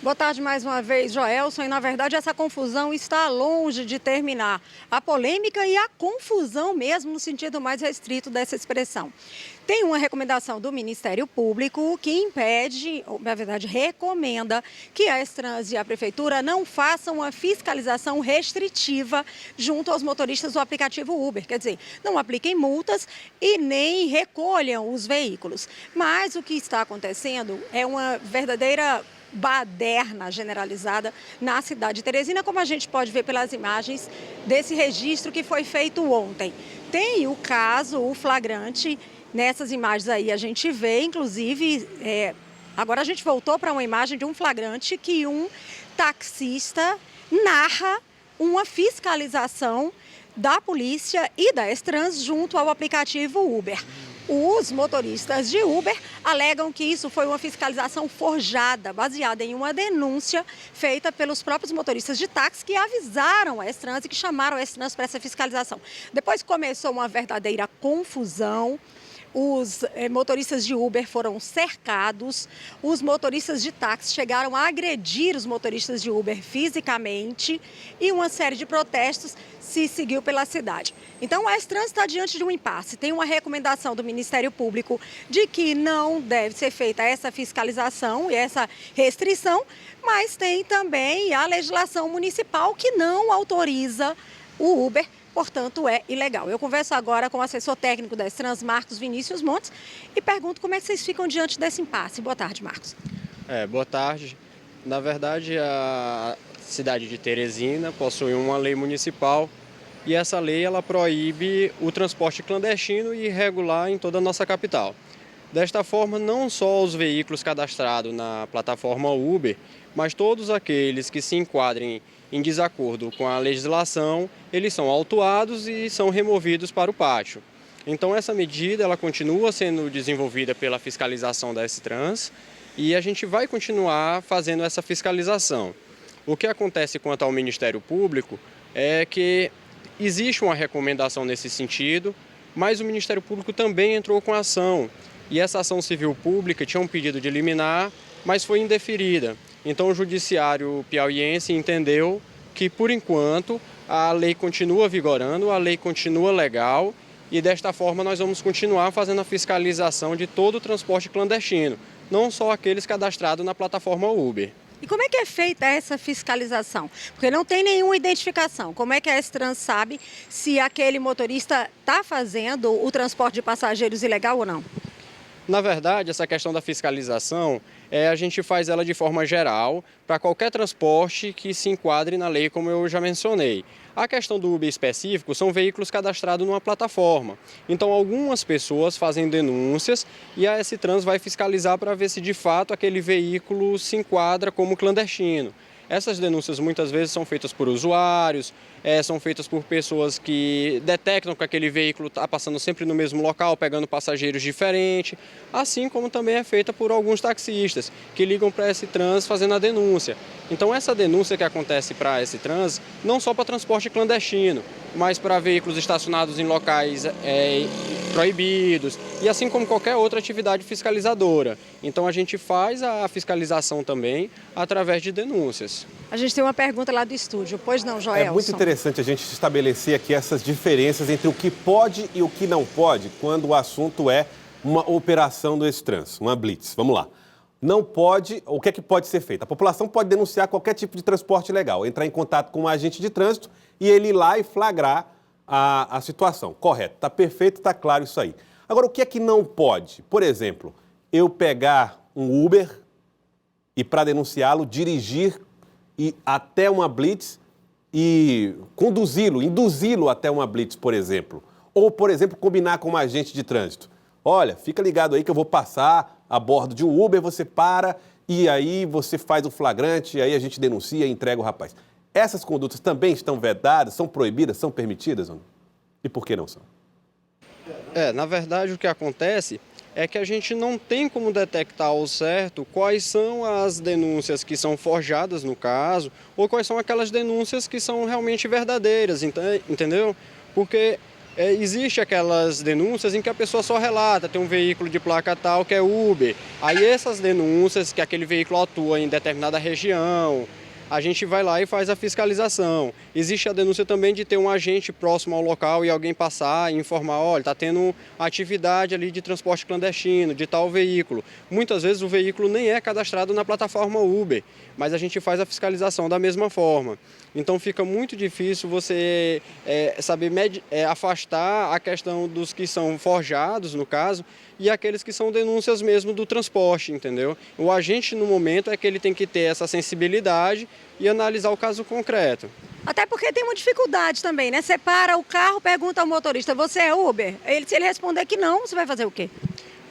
Boa tarde mais uma vez, Joelson. E, na verdade, essa confusão está longe de terminar. A polêmica e a confusão mesmo, no sentido mais restrito dessa expressão. Tem uma recomendação do Ministério Público que impede, ou, na verdade, recomenda que a Extrans e a Prefeitura não façam uma fiscalização restritiva junto aos motoristas do aplicativo Uber. Quer dizer, não apliquem multas e nem recolham os veículos. Mas o que está acontecendo é uma verdadeira baderna generalizada na cidade de Teresina, como a gente pode ver pelas imagens desse registro que foi feito ontem. Tem o caso, o flagrante, nessas imagens aí a gente vê, inclusive, agora a gente voltou para uma imagem de um flagrante que um taxista narra uma fiscalização da polícia e da Extrans junto ao aplicativo Uber. Os motoristas de Uber alegam que isso foi uma fiscalização forjada, baseada em uma denúncia feita pelos próprios motoristas de táxi que avisaram a Extrans e que chamaram a Extrans para essa fiscalização. Depois começou uma verdadeira confusão. Os motoristas de Uber foram cercados, os motoristas de táxi chegaram a agredir os motoristas de Uber fisicamente e uma série de protestos se seguiu pela cidade. Então, a Extrans está diante de um impasse. Tem uma recomendação do Ministério Público de que não deve ser feita essa fiscalização e essa restrição, mas tem também a legislação municipal que não autoriza o Uber. Portanto, é ilegal. Eu converso agora com o assessor técnico da Extrans, Marcos Vinícius Montes, e pergunto como é que vocês ficam diante desse impasse. Boa tarde, Marcos. Boa tarde. Na verdade, a cidade de Teresina possui uma lei municipal e essa lei ela proíbe o transporte clandestino e irregular em toda a nossa capital. Desta forma, não só os veículos cadastrados na plataforma Uber, mas todos aqueles que se enquadrem em desacordo com a legislação, eles são autuados e são removidos para o pátio. Então essa medida ela continua sendo desenvolvida pela fiscalização da Extrans e a gente vai continuar fazendo essa fiscalização. O que acontece quanto ao Ministério Público é que existe uma recomendação nesse sentido, mas o Ministério Público também entrou com ação. E essa ação civil pública tinha um pedido de liminar, mas foi indeferida. Então o judiciário piauiense entendeu que, por enquanto, a lei continua vigorando, a lei continua legal e desta forma nós vamos continuar fazendo a fiscalização de todo o transporte clandestino, não só aqueles cadastrados na plataforma Uber. E como é que é feita essa fiscalização? Porque não tem nenhuma identificação. Como é que a Extrans sabe se aquele motorista está fazendo o transporte de passageiros ilegal ou não? Na verdade, essa questão da fiscalização, a gente faz ela de forma geral para qualquer transporte que se enquadre na lei, como eu já mencionei. A questão do Uber específico são veículos cadastrados numa plataforma. Então, algumas pessoas fazem denúncias e a S-Trans vai fiscalizar para ver se de fato aquele veículo se enquadra como clandestino. Essas denúncias muitas vezes são feitas por usuários, são feitas por pessoas que detectam que aquele veículo está passando sempre no mesmo local, pegando passageiros diferentes, assim como também é feita por alguns taxistas que ligam para a S-Trans fazendo a denúncia. Então essa denúncia que acontece para a S-Trans, não só para transporte clandestino, mas para veículos estacionados em locais proibidos e assim como qualquer outra atividade fiscalizadora. Então a gente faz a fiscalização também através de denúncias. A gente tem uma pergunta lá do estúdio, pois não, Joelson? É muito interessante a gente estabelecer aqui essas diferenças entre o que pode e o que não pode quando o assunto é uma operação do Extrans, uma blitz. Vamos lá. Não pode, o que é que pode ser feito? A população pode denunciar qualquer tipo de transporte ilegal, entrar em contato com um agente de trânsito e ele ir lá e flagrar a situação. Correto, está perfeito, está claro isso aí. Agora, o que é que não pode? Por exemplo, eu pegar um Uber e, para denunciá-lo, dirigir até uma blitz e conduzi-lo, induzi-lo até uma blitz, por exemplo. Ou, por exemplo, combinar com um agente de trânsito. Olha, fica ligado aí que eu vou passar a bordo de um Uber, você para e aí você faz o flagrante, aí a gente denuncia e entrega o rapaz. Essas condutas também estão vedadas, são proibidas, são permitidas ou não? E por que não são? Na verdade, o que acontece é que a gente não tem como detectar ao certo quais são as denúncias que são forjadas no caso ou quais são aquelas denúncias que são realmente verdadeiras, entendeu? Porque existe aquelas denúncias em que a pessoa só relata, tem um veículo de placa tal que é Uber. Aí essas denúncias que aquele veículo atua em determinada região, a gente vai lá e faz a fiscalização. Existe a denúncia também de ter um agente próximo ao local e alguém passar e informar, olha, está tendo atividade ali de transporte clandestino, de tal veículo. Muitas vezes o veículo nem é cadastrado na plataforma Uber, mas a gente faz a fiscalização da mesma forma. Então fica muito difícil você saber afastar a questão dos que são forjados, no caso, e aqueles que são denúncias mesmo do transporte, entendeu? O agente, no momento, é que ele tem que ter essa sensibilidade e analisar o caso concreto. Até porque tem uma dificuldade também, né? Você para o carro, pergunta ao motorista, você é Uber? Se ele responder que não, você vai fazer o quê?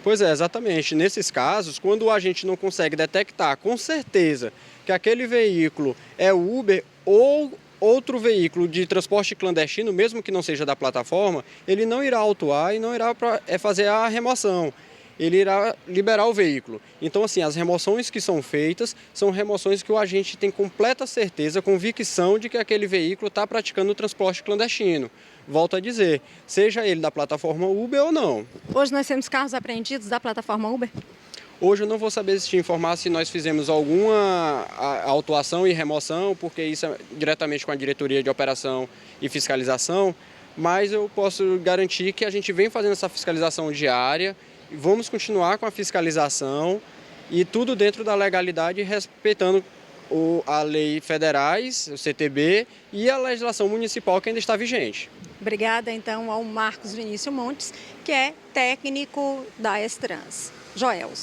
Pois é, exatamente. Nesses casos, quando o agente não consegue detectar com certeza que aquele veículo é Uber ou outro veículo de transporte clandestino, mesmo que não seja da plataforma, ele não irá autuar e não irá fazer a remoção. Ele irá liberar o veículo. Então, assim, as remoções que são feitas são remoções que o agente tem completa certeza, convicção de que aquele veículo está praticando o transporte clandestino. Volto a dizer, seja ele da plataforma Uber ou não. Hoje nós temos carros apreendidos da plataforma Uber? Hoje eu não vou saber te informar se nós fizemos alguma autuação e remoção, porque isso é diretamente com a diretoria de operação e fiscalização, mas eu posso garantir que a gente vem fazendo essa fiscalização diária, vamos continuar com a fiscalização e tudo dentro da legalidade, respeitando a lei federais, o CTB e a legislação municipal que ainda está vigente. Obrigada, então, ao Marcos Vinícius Montes, que é técnico da Extrans. Joelson.